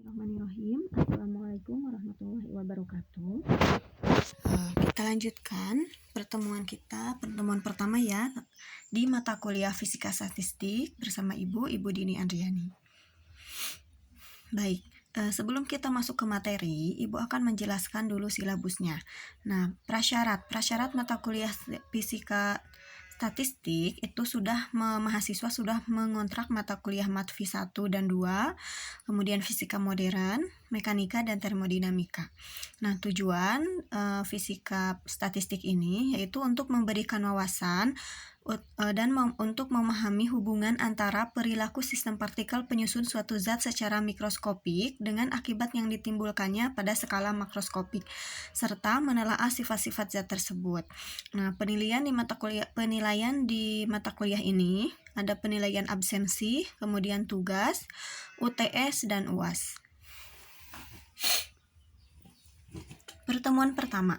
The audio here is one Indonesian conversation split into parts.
Bismillahirrahmanirrahim. Assalamualaikum warahmatullahi wabarakatuh. Kita lanjutkan pertemuan pertama ya, di mata kuliah Fisika Statistik bersama Ibu Dini Andriani. Baik, sebelum kita masuk ke materi, Ibu akan menjelaskan dulu silabusnya. Nah, prasyarat mata kuliah Fisika Statistik itu mahasiswa sudah mengontrak mata kuliah Matfi 1 dan 2, kemudian Fisika Modern, Mekanika, dan Termodinamika. Nah, tujuan Fisika Statistik ini yaitu untuk memberikan wawasan dan untuk memahami hubungan antara perilaku sistem partikel penyusun suatu zat secara mikroskopik dengan akibat yang ditimbulkannya pada skala makroskopik, serta menelaah sifat-sifat zat tersebut. Nah, penilaian di mata kuliah ini ada penilaian absensi, kemudian tugas, UTS, dan UAS. Pertemuan pertama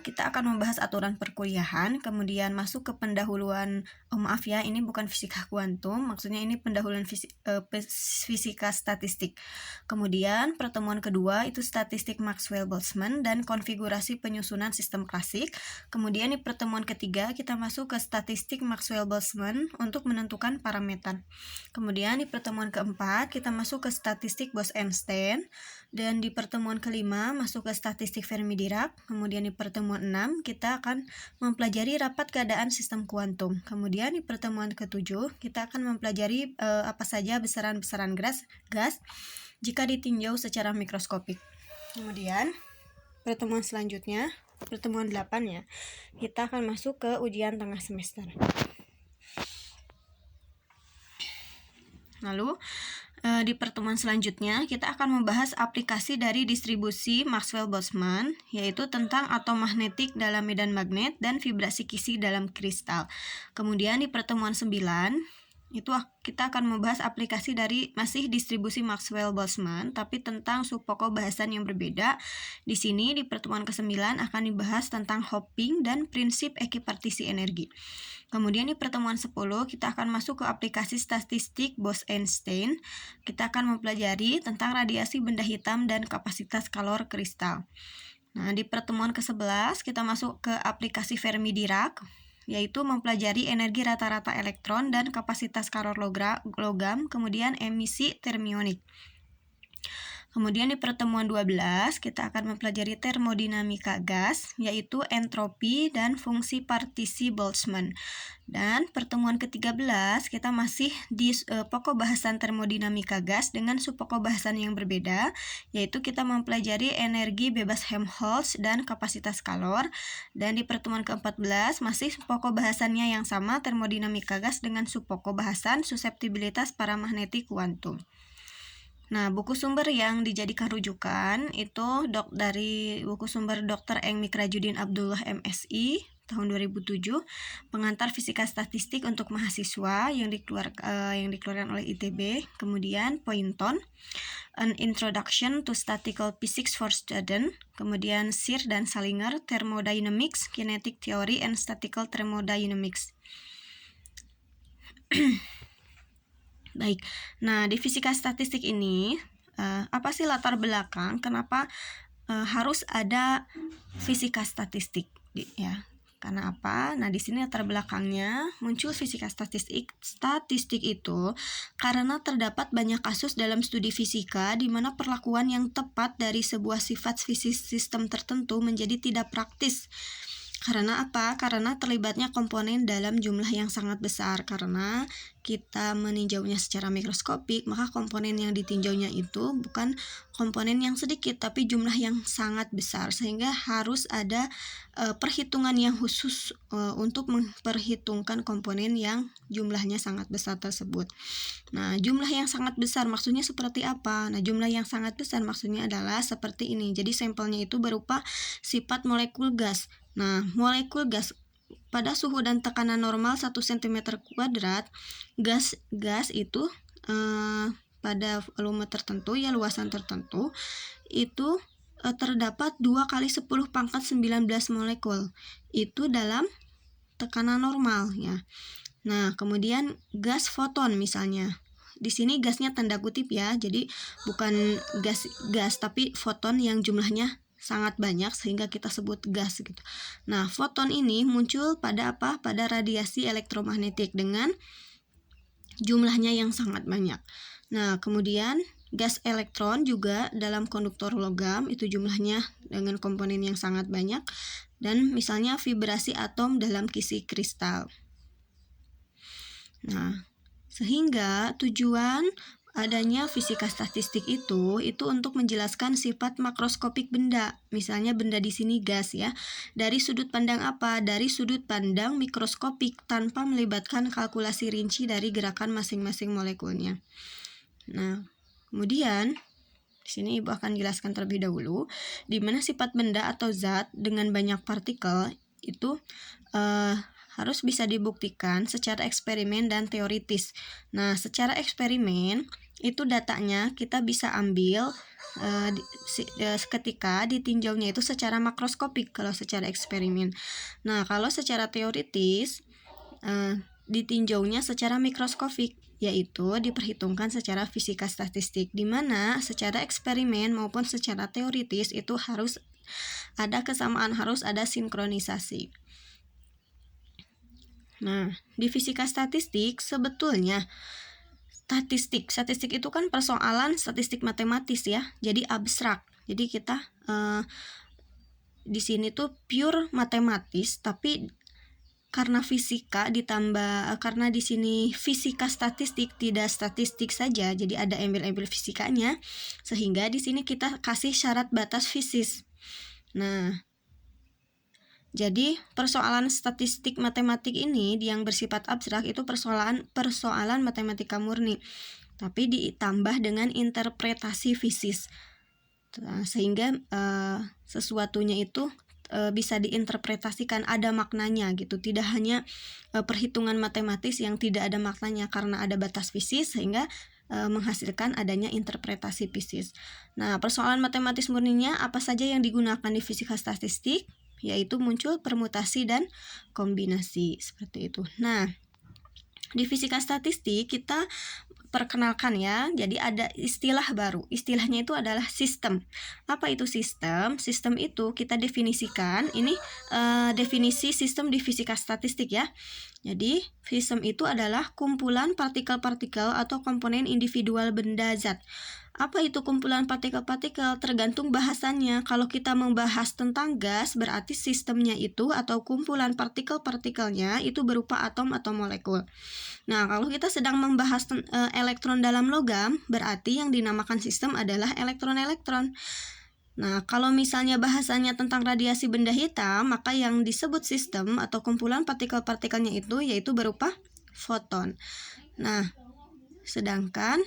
kita akan membahas aturan perkuliahan, kemudian masuk ke pendahuluan, maaf ya, ini bukan fisika kuantum, maksudnya ini pendahuluan fisika statistik. Kemudian pertemuan kedua itu statistik Maxwell-Boltzmann dan konfigurasi penyusunan sistem klasik. Kemudian di pertemuan ketiga kita masuk ke statistik Maxwell-Boltzmann untuk menentukan parameter. Kemudian di pertemuan keempat kita masuk ke statistik Bose-Einstein, dan di pertemuan kelima masuk ke statistik Fermi-Dirac. Kemudian di pertemuan 6 kita akan mempelajari rapat keadaan sistem kuantum. Kemudian di pertemuan ke-7 kita akan mempelajari apa saja besaran-besaran gas jika ditinjau secara mikroskopik. Kemudian pertemuan selanjutnya, pertemuan 8 ya, kita akan masuk ke ujian tengah semester. Lalu di pertemuan selanjutnya kita akan membahas aplikasi dari distribusi Maxwell-Boltzmann, yaitu tentang atom magnetik dalam medan magnet dan vibrasi kisi dalam kristal. Kemudian di pertemuan 9 itu kita akan membahas aplikasi dari masih distribusi Maxwell-Boltzmann tapi tentang subpokok bahasan yang berbeda. Di sini di pertemuan ke-9 akan dibahas tentang Hoping dan prinsip ekipartisi energi. Kemudian di pertemuan 10 kita akan masuk ke aplikasi statistik Bose-Einstein. Kita akan mempelajari tentang radiasi benda hitam dan kapasitas kalor kristal. Nah, di pertemuan ke-11 kita masuk ke aplikasi Fermi-Dirac, yaitu mempelajari energi rata-rata elektron dan kapasitas kalor logam, kemudian emisi termionik. Kemudian di pertemuan 12 kita akan mempelajari termodinamika gas, yaitu entropi dan fungsi partisi Boltzmann. Dan pertemuan ke-13 kita masih di pokok bahasan termodinamika gas dengan subpokok bahasan yang berbeda, yaitu kita mempelajari energi bebas Helmholtz dan kapasitas kalor. Dan di pertemuan ke-14 masih pokok bahasannya yang sama, termodinamika gas dengan subpokok bahasan suseptibilitas paramagnetik kuantum. Nah, buku sumber yang dijadikan rujukan itu dari buku sumber Dr. Eng Mikrajudin Abdullah MSI tahun 2007, pengantar fisika statistik untuk mahasiswa yang dikeluarkan oleh ITB, kemudian Poynton, An Introduction to Statistical Physics for Students, kemudian Sear dan Salinger, Thermodynamics, Kinetic Theory and Statistical Thermodynamics. Baik, nah di fisika statistik ini apa sih latar belakang kenapa harus ada fisika statistik ya? Karena apa? Nah, di sini latar belakangnya muncul fisika statistik itu karena terdapat banyak kasus dalam studi fisika di mana perlakuan yang tepat dari sebuah sifat fisik sistem tertentu menjadi tidak praktis. Karena apa? Karena terlibatnya komponen dalam jumlah yang sangat besar. Karena kita meninjaunya secara mikroskopik, maka komponen yang ditinjaunya itu bukan komponen yang sedikit, tapi jumlah yang sangat besar. Sehingga harus ada perhitungan yang khusus untuk memperhitungkan komponen yang jumlahnya sangat besar tersebut. Nah, jumlah yang sangat besar maksudnya seperti apa? Nah, jumlah yang sangat besar maksudnya adalah seperti ini. Jadi sampelnya itu berupa sifat molekul gas. Nah, molekul gas pada suhu dan tekanan normal 1 cm², gas itu pada volume tertentu ya, luasan tertentu itu terdapat 2 kali 10 pangkat 19 molekul. Itu dalam tekanan normal ya. Nah, kemudian gas foton misalnya. di sini gasnya tanda kutip ya, jadi bukan gas tapi foton yang jumlahnya sangat banyak sehingga kita sebut gas gitu. Nah, foton ini muncul pada apa? Pada radiasi elektromagnetik dengan jumlahnya yang sangat banyak. Nah, kemudian gas elektron juga dalam konduktor logam itu jumlahnya dengan komponen yang sangat banyak, dan misalnya vibrasi atom dalam kisi kristal. Nah, sehingga tujuan adanya fisika statistik itu untuk menjelaskan sifat makroskopik benda. Misalnya benda di sini gas ya. Dari sudut pandang apa? Dari sudut pandang mikroskopik tanpa melibatkan kalkulasi rinci dari gerakan masing-masing molekulnya. Nah, kemudian di sini Ibu akan jelaskan terlebih dahulu di mana sifat benda atau zat dengan banyak partikel itu harus bisa dibuktikan secara eksperimen dan teoritis. Nah, secara eksperimen itu datanya kita bisa ambil ketika ditinjaunya itu secara makroskopik kalau secara eksperimen. Nah, kalau secara teoritis ditinjaunya secara mikroskopik, yaitu diperhitungkan secara fisika statistik, di mana secara eksperimen maupun secara teoritis itu harus ada kesamaan, harus ada sinkronisasi. Nah, di fisika statistik sebetulnya statistik itu kan persoalan statistik matematis ya, jadi abstrak. Jadi kita di sini tuh pure matematis, tapi karena fisika ditambah karena di sini fisika statistik tidak statistik saja, jadi ada embel-embel fisikanya, sehingga di sini kita kasih syarat batas fisis. Nah, jadi persoalan statistik matematik ini yang bersifat abstrak itu persoalan matematika murni, tapi ditambah dengan interpretasi fisis, sehingga sesuatunya itu bisa diinterpretasikan, ada maknanya gitu, tidak hanya perhitungan matematis yang tidak ada maknanya karena ada batas fisis sehingga menghasilkan adanya interpretasi fisis. Nah, persoalan matematis murninya apa saja yang digunakan di fisika statistik? Yaitu muncul permutasi dan kombinasi seperti itu. Nah, di fisika statistik kita perkenalkan ya, jadi ada istilah baru. Istilahnya itu adalah sistem. Apa itu sistem? Sistem itu kita definisikan, ini definisi sistem di fisika statistik ya. Jadi, sistem itu adalah kumpulan partikel-partikel atau komponen individual benda zat. Apa itu kumpulan partikel-partikel? Tergantung bahasannya. Kalau kita membahas tentang gas, berarti sistemnya itu atau kumpulan partikel-partikelnya itu berupa atom atau molekul. Nah, kalau kita sedang membahas elektron dalam logam, berarti yang dinamakan sistem adalah elektron-elektron. Nah, kalau misalnya bahasanya tentang radiasi benda hitam, maka yang disebut sistem atau kumpulan partikel-partikelnya itu yaitu berupa foton. Nah, sedangkan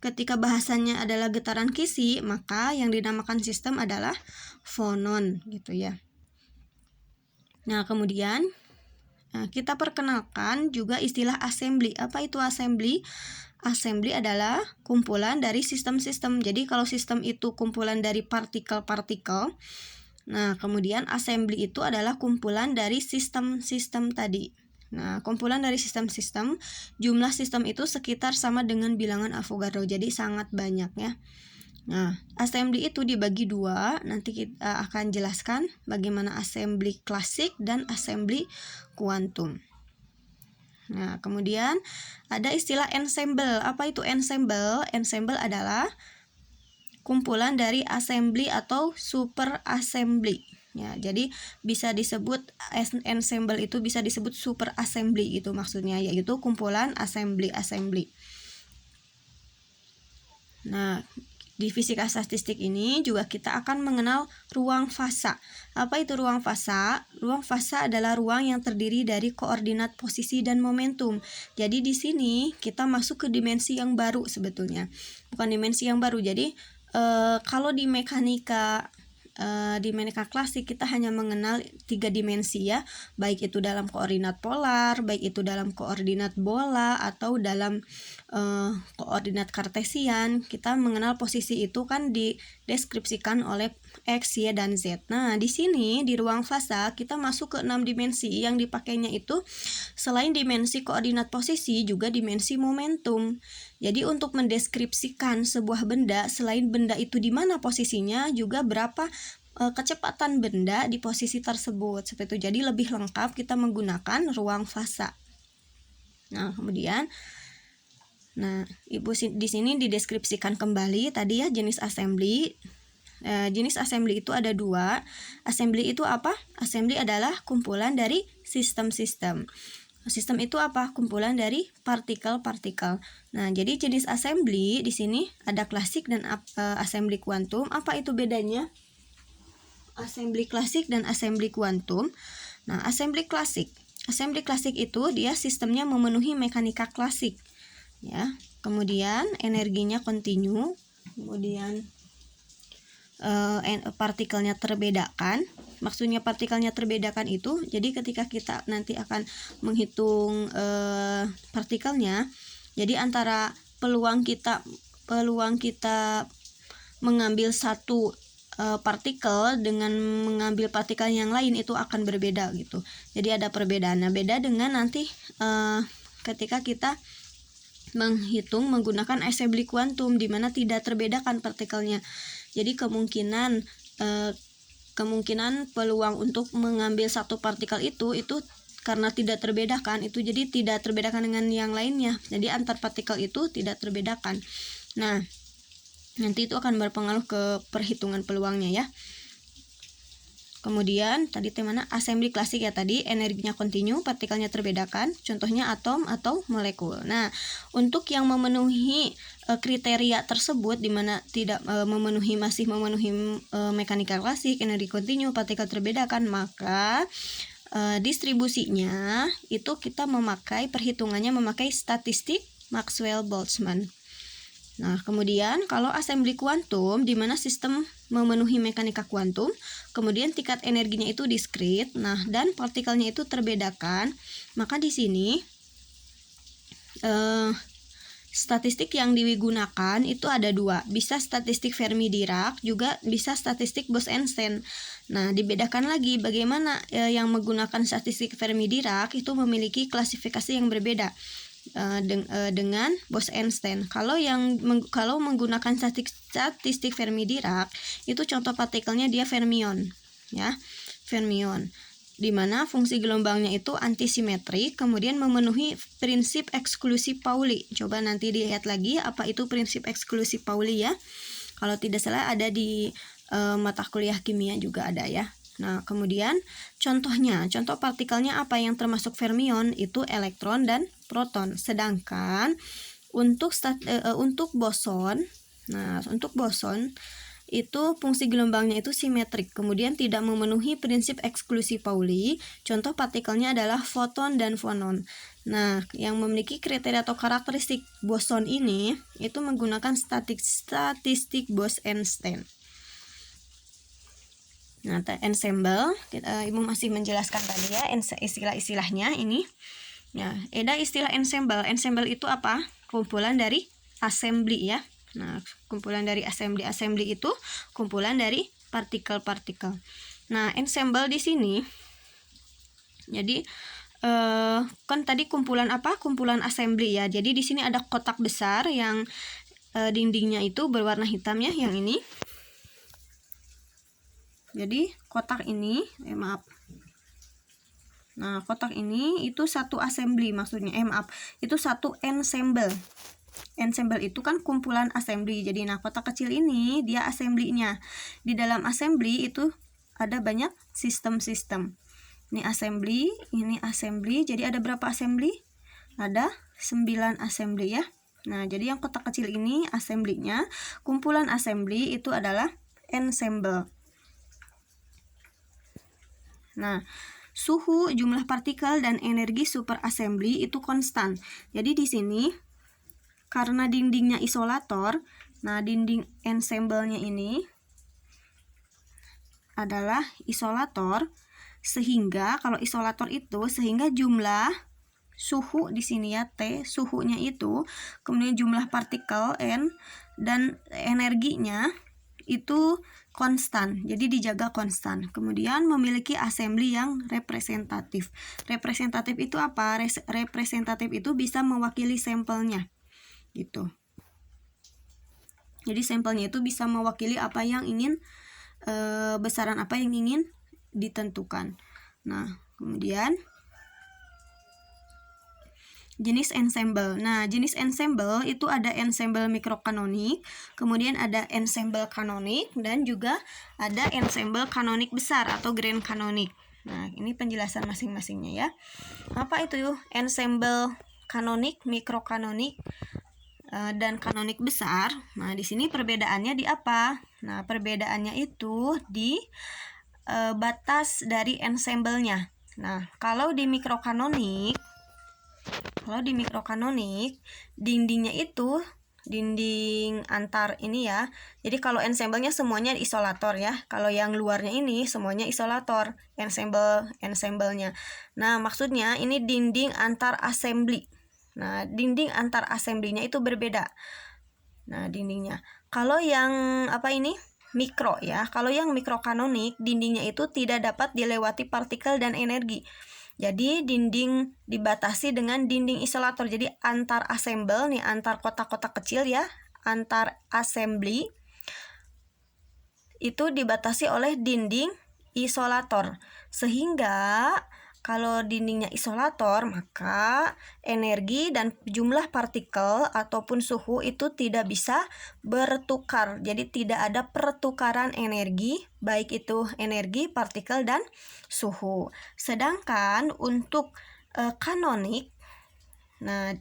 ketika bahasanya adalah getaran kisi, maka yang dinamakan sistem adalah fonon gitu ya. Nah, kemudian kita perkenalkan juga istilah assembly. Apa itu assembly? Assembly adalah kumpulan dari sistem-sistem. Jadi kalau sistem itu kumpulan dari partikel-partikel, nah kemudian assembly itu adalah kumpulan dari sistem-sistem tadi. Nah, kumpulan dari sistem-sistem, jumlah sistem itu sekitar sama dengan bilangan Avogadro, jadi sangat banyak ya. Nah, assembly itu dibagi dua, nanti kita akan jelaskan bagaimana assembly klasik dan assembly kuantum. Nah, kemudian ada istilah ensemble. Apa itu ensemble? Ensemble adalah kumpulan dari assembly atau super assembly. Ya, jadi bisa disebut ensemble itu bisa disebut super assembly gitu maksudnya, yaitu kumpulan assembly. Nah, di fisika statistik ini juga kita akan mengenal ruang fasa. Apa itu ruang fasa? Ruang fasa adalah ruang yang terdiri dari koordinat posisi dan momentum. Jadi di sini kita masuk ke dimensi yang baru sebetulnya. Bukan dimensi yang baru. Jadi kalau di mekanika klasik kita hanya mengenal 3 dimensi ya, baik itu dalam koordinat polar, baik itu dalam koordinat bola atau dalam koordinat kartesian. Kita mengenal posisi itu kan dideskripsikan oleh X, Y, dan Z. Nah, di sini di ruang fasa kita masuk ke 6 dimensi. Yang dipakainya itu selain dimensi koordinat posisi juga dimensi momentum. Jadi untuk mendeskripsikan sebuah benda, selain benda itu di mana posisinya, juga berapa kecepatan benda di posisi tersebut. Seperti itu. Jadi lebih lengkap kita menggunakan ruang fasa. Nah, kemudian Ibu di sini dideskripsikan kembali tadi ya jenis assembly. Jenis assembly itu ada 2. Assembly itu apa? Assembly adalah kumpulan dari sistem-sistem. Sistem itu apa? Kumpulan dari partikel-partikel. Nah, jadi jenis assembly di sini ada klasik dan assembly kuantum. Apa itu bedanya? Assembly klasik dan assembly kuantum. Nah, assembly klasik itu dia sistemnya memenuhi mekanika klasik. Ya, kemudian energinya kontinu, kemudian partikelnya terbedakan. Maksudnya partikelnya terbedakan itu, jadi ketika kita nanti akan menghitung partikelnya, jadi antara peluang kita mengambil satu partikel dengan mengambil partikel yang lain itu akan berbeda gitu. Jadi ada perbedaan. Nah, beda dengan nanti ketika kita menghitung menggunakan assembly kuantum di mana tidak terbedakan partikelnya. Jadi kemungkinan peluang untuk mengambil satu partikel itu karena tidak terbedakan itu jadi tidak terbedakan dengan yang lainnya. Jadi antar partikel itu tidak terbedakan. Nah, nanti itu akan berpengaruh ke perhitungan peluangnya ya. Kemudian tadi temanya assembly klasik ya tadi, energinya kontinu, partikelnya terbedakan, contohnya atom atau molekul. Nah, untuk yang memenuhi kriteria tersebut di mana tidak masih memenuhi mekanika klasik, energi kontinu, partikel terbedakan, maka distribusinya itu kita perhitungannya memakai statistik Maxwell-Boltzmann. Nah, kemudian kalau assembly kuantum di mana sistem memenuhi mekanika kuantum, kemudian tingkat energinya itu diskrit, nah dan partikelnya itu terbedakan, maka di sini statistik yang digunakan itu ada 2, bisa statistik Fermi-Dirac, juga bisa statistik Bose-Einstein. Nah, dibedakan lagi bagaimana yang menggunakan statistik Fermi-Dirac itu memiliki klasifikasi yang berbeda dengan Bose-Einstein. Kalau menggunakan statistik Fermi-Dirac itu contoh partikelnya dia fermion, ya, fermion, di mana fungsi gelombangnya itu antisimetrik, kemudian memenuhi prinsip eksklusi Pauli. Coba nanti dilihat lagi apa itu prinsip eksklusi Pauli ya. Kalau tidak salah ada di mata kuliah kimia juga ada ya. Nah, kemudian contoh partikelnya apa yang termasuk fermion itu elektron dan proton. Sedangkan untuk boson, untuk boson itu fungsi gelombangnya itu simetrik, kemudian tidak memenuhi prinsip eksklusi Pauli. Contoh partikelnya adalah foton dan fonon. Nah, yang memiliki kriteria atau karakteristik boson ini itu menggunakan statistik Bose-Einstein. Nah, ensemble, Ibu masih menjelaskan tadi ya istilah-istilahnya ini. Ya, ada istilah ensemble. Ensemble itu apa? Kumpulan dari assembly ya. Nah, kumpulan dari assembly itu kumpulan dari partikel-partikel. Nah, ensemble di sini, jadi kan tadi kumpulan apa? Kumpulan assembly ya. Jadi di sini ada kotak besar yang dindingnya itu berwarna hitam ya, yang ini. Jadi kotak ini, Nah, kotak ini itu satu assembly maksudnya, itu satu ensemble. Ensemble itu kan kumpulan assembly. Jadi kotak kecil ini dia assembly-nya. Di dalam assembly itu ada banyak sistem-sistem. Ini assembly. Jadi ada berapa assembly? Ada 9 assembly ya. Nah, jadi yang kotak kecil ini assembly-nya. Kumpulan assembly itu adalah ensemble. Nah, suhu, jumlah partikel, dan energi super assembly itu konstan. Jadi di sini karena dindingnya isolator, nah dinding ensemble-nya ini adalah isolator, sehingga kalau isolator itu sehingga jumlah suhu di sini ya T, suhunya itu, kemudian jumlah partikel N dan energinya itu konstan, jadi dijaga konstan. Kemudian memiliki assembly yang representatif. Representatif itu apa? Representatif itu bisa mewakili sampelnya, gitu. Jadi sampelnya itu bisa mewakili apa yang ingin, besaran apa yang ingin ditentukan. Nah, kemudian jenis ensemble. Nah, jenis ensemble itu ada ensemble mikrokanonik, kemudian ada ensemble kanonik, dan juga ada ensemble kanonik besar atau grand kanonik. Nah, ini penjelasan masing-masingnya ya. Apa itu ensemble kanonik, mikrokanonik, dan kanonik besar? Nah, di sini perbedaannya di apa? Nah, perbedaannya itu di batas dari ensemble-nya. Nah, kalau di mikrokanonik, dindingnya itu dinding antar ini ya. Jadi kalau ensemble-nya semuanya isolator ya. Kalau yang luarnya ini semuanya isolator, ensemble-nya. Nah, maksudnya ini dinding antar assembly. Nah, dinding antar assembly-nya itu berbeda. Nah, dindingnya. Kalau yang mikro ya. Kalau yang mikrokanonik, dindingnya itu tidak dapat dilewati partikel dan energi. Jadi dinding dibatasi dengan dinding isolator. Jadi antar assemble nih, antar kotak-kotak kecil ya, antar assembly itu dibatasi oleh dinding isolator. Sehingga kalau dindingnya isolator, maka energi dan jumlah partikel ataupun suhu itu tidak bisa bertukar. Jadi tidak ada pertukaran energi, baik itu energi, partikel, dan suhu. Sedangkan untuk kanonik, nah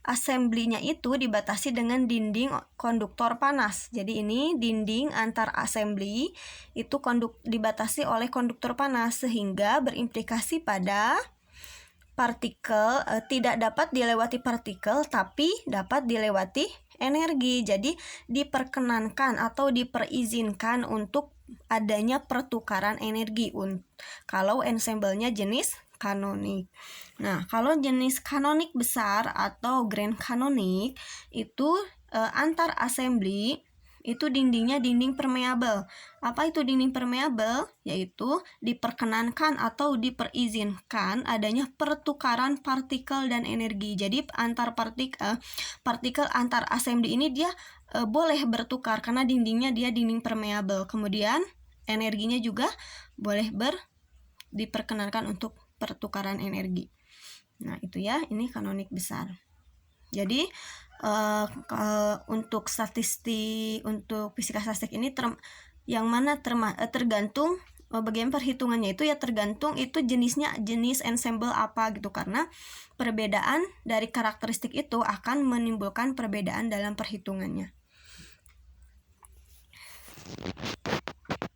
assembly-nya itu dibatasi dengan dinding konduktor panas. Jadi ini dinding antar assembly itu dibatasi oleh konduktor panas, sehingga berimplikasi pada partikel tidak dapat dilewati partikel tapi dapat dilewati energi. Jadi diperkenankan atau diperizinkan untuk adanya pertukaran energi kalau ensemble-nya jenis kanonik. Nah, kalau jenis kanonik besar atau grand kanonik itu antar assembly itu dindingnya dinding permeable. Apa itu dinding permeable? Yaitu diperkenankan atau diperizinkan adanya pertukaran partikel dan energi. Jadi antar partikel antar assembly ini dia boleh bertukar karena dindingnya dia dinding permeable. Kemudian energinya juga boleh diperkenankan untuk pertukaran energi. Nah, itu ya, ini kanonik besar. Jadi untuk fisika statistik ini yang mana tergantung bagaimana perhitungannya itu ya, tergantung itu jenis ensemble apa gitu, karena perbedaan dari karakteristik itu akan menimbulkan perbedaan dalam perhitungannya.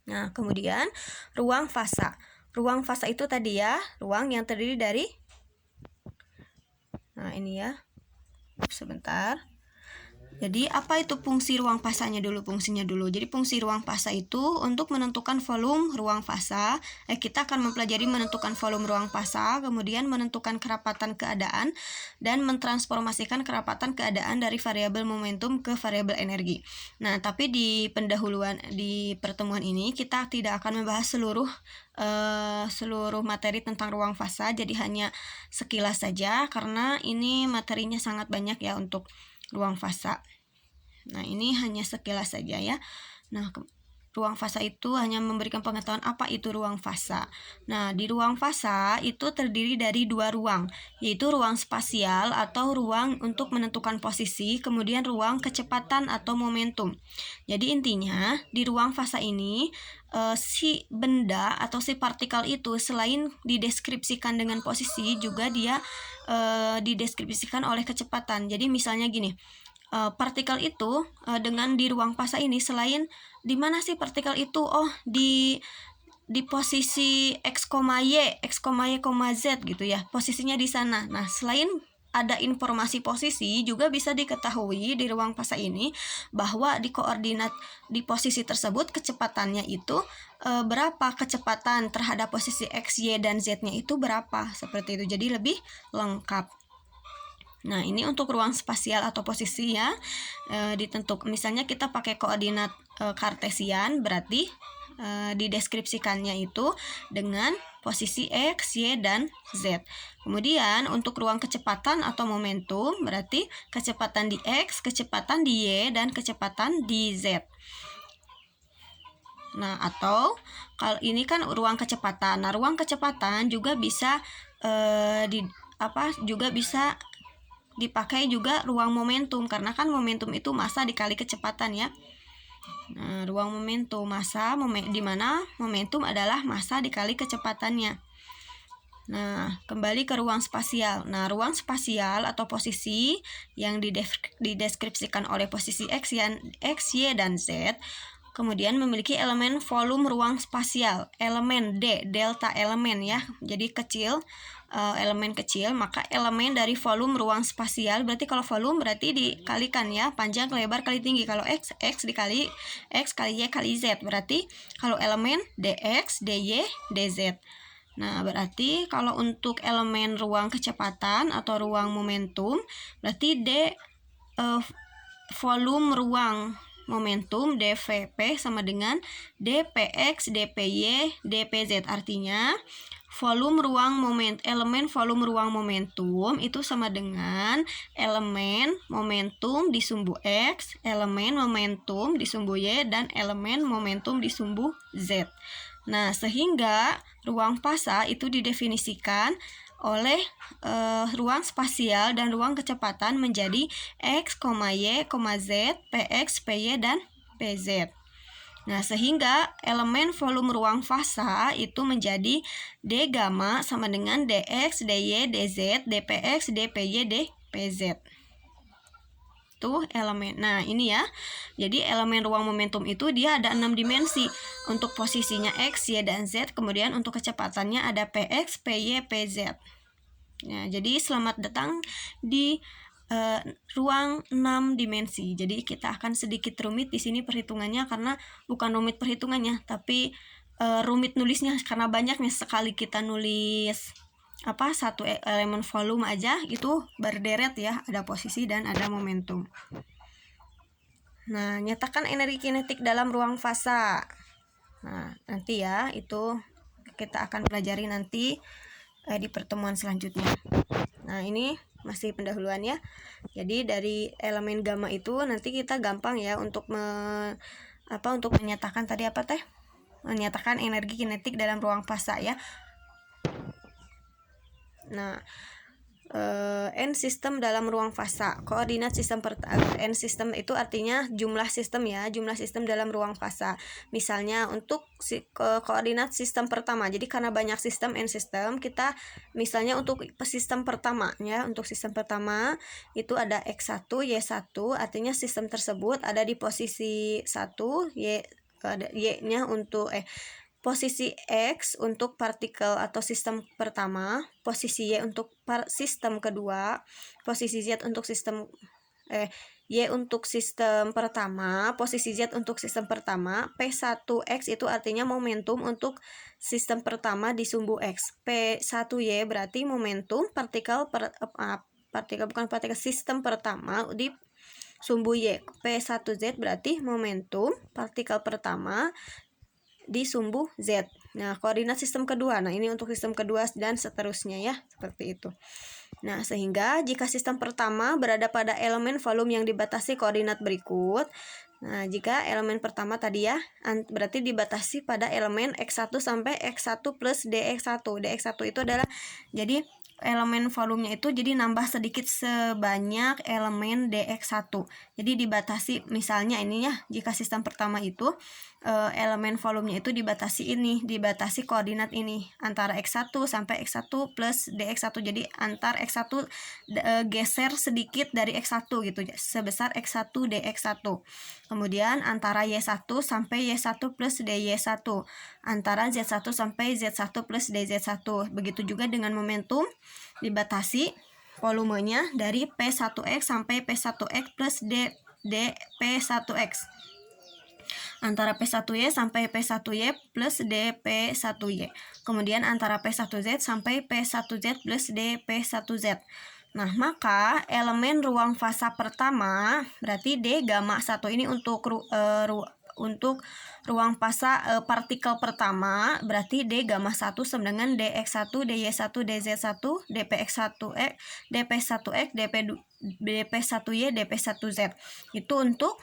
Nah, kemudian ruang fasa. Ruang fasa itu tadi ya, ruang yang terdiri dari, nah ini ya, sebentar. Jadi apa itu fungsi ruang fasanya dulu, fungsinya dulu. Jadi fungsi ruang fasa itu untuk menentukan volume ruang fasa. Kita akan mempelajari menentukan volume ruang fasa, kemudian menentukan kerapatan keadaan, dan mentransformasikan kerapatan keadaan dari variabel momentum ke variabel energi. Nah, tapi di pertemuan ini kita tidak akan membahas seluruh materi tentang ruang fasa, jadi hanya sekilas saja karena ini materinya sangat banyak ya untuk ruang fasa. Nah, ini hanya sekilas saja ya. Nah, ruang fasa itu hanya memberikan pengetahuan apa itu ruang fasa. Nah, di ruang fasa itu terdiri dari dua ruang, yaitu ruang spasial atau ruang untuk menentukan posisi, kemudian ruang kecepatan atau momentum. Jadi intinya di ruang fasa ini si benda atau si partikel itu selain dideskripsikan dengan posisi, juga dia dideskripsikan oleh kecepatan. Jadi misalnya gini, partikel itu dengan di ruang fasa ini, selain di mana sih partikel itu? Oh, di posisi x, y, z gitu ya. Posisinya di sana. Nah, selain ada informasi posisi, juga bisa diketahui di ruang fasa ini bahwa di koordinat di posisi tersebut kecepatannya itu berapa, kecepatan terhadap posisi x, y, dan z-nya itu berapa, seperti itu. Jadi lebih lengkap. Nah, ini untuk ruang spasial atau posisi ya, ditentukan. Misalnya kita pakai koordinat kartesian, berarti dideskripsikannya itu dengan posisi X, Y, dan Z. Kemudian untuk ruang kecepatan atau momentum, berarti kecepatan di X, kecepatan di Y, dan kecepatan di Z. Nah, atau kalau ini kan ruang kecepatan. Nah, ruang kecepatan juga bisa juga bisa dipakai juga ruang momentum, karena kan momentum itu massa dikali kecepatan ya. Nah, ruang momentum massa di mana momentum adalah massa dikali kecepatannya. Nah, kembali ke ruang spasial. Nah, ruang spasial atau posisi yang dideskripsikan oleh posisi X, Y, dan Z kemudian memiliki elemen volume ruang spasial, elemen D, delta elemen ya, jadi kecil, elemen kecil, maka elemen dari volume ruang spasial, berarti kalau volume berarti dikalikan ya, panjang, lebar, kali tinggi. Kalau X dikali X kali Y kali Z, berarti kalau elemen dx, dy, dz. Nah, berarti kalau untuk elemen ruang kecepatan atau ruang momentum, berarti D volume ruang momentum dVP sama dengan dpx, dpy, dpz. Artinya volume ruang elemen volume ruang momentum itu sama dengan elemen momentum di sumbu X, elemen momentum di sumbu Y, dan elemen momentum di sumbu Z. Nah, sehingga ruang fasa itu didefinisikan oleh ruang spasial dan ruang kecepatan menjadi X, Y, Z, Px, Py, dan Pz. Nah, sehingga elemen volume ruang fasa itu menjadi D gamma sama dengan dx, dy, dz, dpx, dpy, dpz. Tuh elemen. Nah, ini ya. Jadi elemen ruang momentum itu dia ada 6 dimensi. Untuk posisinya X, Y, dan Z. Kemudian untuk kecepatannya ada Px, Py, Pz. Ya, jadi selamat datang di ruang 6 dimensi. Jadi kita akan sedikit rumit di sini perhitungannya, karena bukan rumit perhitungannya, tapi rumit nulisnya karena banyaknya sekali kita nulis satu elemen volume aja itu berderet ya, ada posisi dan ada momentum. Nah, nyatakan energi kinetik dalam ruang fasa. Nah, nanti ya itu kita akan pelajari nanti di pertemuan selanjutnya. Nah, ini masih pendahuluan ya. Jadi dari elemen gamma itu nanti kita gampang ya untuk untuk menyatakan tadi menyatakan energi kinetik dalam ruang fasa ya. Nah, N sistem dalam ruang fasa. Koordinat sistem N sistem itu artinya jumlah sistem ya, jumlah sistem dalam ruang fasa. Misalnya untuk koordinat sistem pertama. Jadi karena banyak sistem N sistem, kita misalnya untuk sistem pertama ya, untuk sistem pertama itu ada X1, Y1, artinya sistem tersebut ada di posisi 1, Y-nya untuk posisi X untuk partikel atau sistem pertama, posisi Y untuk sistem kedua, posisi Z untuk sistem Y untuk sistem pertama, posisi Z untuk sistem pertama, P1X itu artinya momentum untuk sistem pertama di sumbu X. P1Y berarti momentum sistem pertama di sumbu Y. P1Z berarti momentum partikel pertama di sumbu Z. Nah, koordinat sistem kedua. Nah, ini untuk sistem kedua dan seterusnya ya, seperti itu. Nah, sehingga jika sistem pertama berada pada elemen volume yang dibatasi koordinat berikut. Nah, jika elemen pertama tadi ya, berarti dibatasi pada elemen X1 sampai X1 plus DX1. DX1 itu adalah, jadi elemen volumenya itu jadi nambah sedikit sebanyak elemen DX1. Jadi dibatasi, misalnya ini ya, jika sistem pertama itu elemen volumenya itu dibatasi koordinat ini antara X1 sampai X1 plus DX1. Jadi antar X1 geser sedikit dari X1 gitu, sebesar X1 DX1. Kemudian antara Y1 sampai Y1 plus DY1, antara Z1 sampai Z1 plus DZ1. Begitu juga dengan momentum, dibatasi volumenya dari P1X sampai P1X plus dP1X, antara P1Y sampai P1Y plus dP1Y. Kemudian antara P1Z sampai P1Z plus dP1Z. Nah, maka elemen ruang fasa pertama berarti D gamma 1 ini untuk ruang fasa partikel pertama, berarti D gamma 1 sama dengan dx1, dy1, dz1, dpx1x, dp1x, dp1y, dp1z. Itu untuk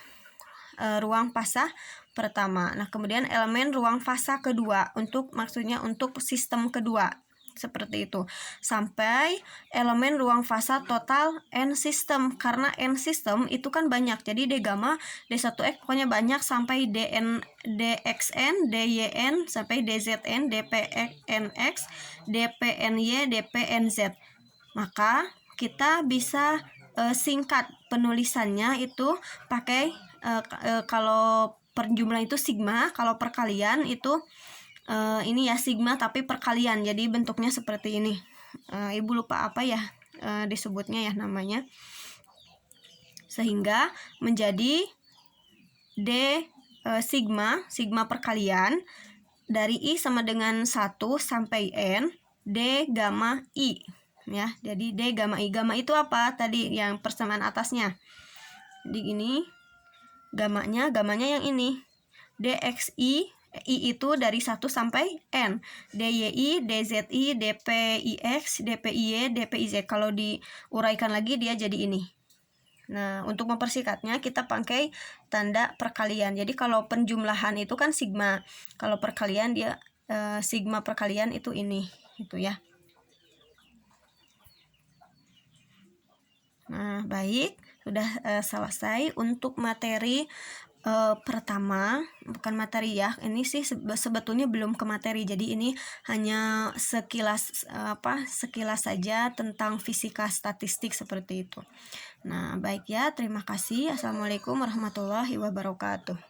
ruang fasa pertama. Nah, kemudian elemen ruang fasa kedua maksudnya untuk sistem kedua. Seperti itu. Sampai elemen ruang fasa total N system. Karena N system itu kan banyak. Jadi D gamma, D1X pokoknya banyak sampai DXN, DYN, sampai DZN, DPNX, DPNY, DPNZ. Maka kita bisa singkat penulisannya itu pakai kalau per jumlah itu sigma, kalau perkalian itu ini ya sigma tapi perkalian, jadi bentuknya seperti ini. Ibu lupa apa ya disebutnya ya namanya, sehingga menjadi D sigma perkalian dari I sama dengan 1 sampai N D gamma I ya. Jadi D gamma I. Gamma itu apa? Tadi yang persamaan atasnya. Di ini gammanya yang ini. DXI I itu dari 1 sampai N. DYI, DZI, DPIX, DPIY, DPIZ. Kalau diuraikan lagi dia jadi ini. Nah, untuk mempersingkatnya kita pakai tanda perkalian. Jadi kalau penjumlahan itu kan sigma. Kalau perkalian dia sigma perkalian itu ini, gitu ya. Nah, baik, sudah selesai untuk materi pertama, bukan materi ya. Ini sih sebetulnya belum ke materi. Jadi ini hanya sekilas sekilas saja tentang fisika statistik seperti itu. Nah, baik ya, terima kasih. Assalamualaikum warahmatullahi wabarakatuh.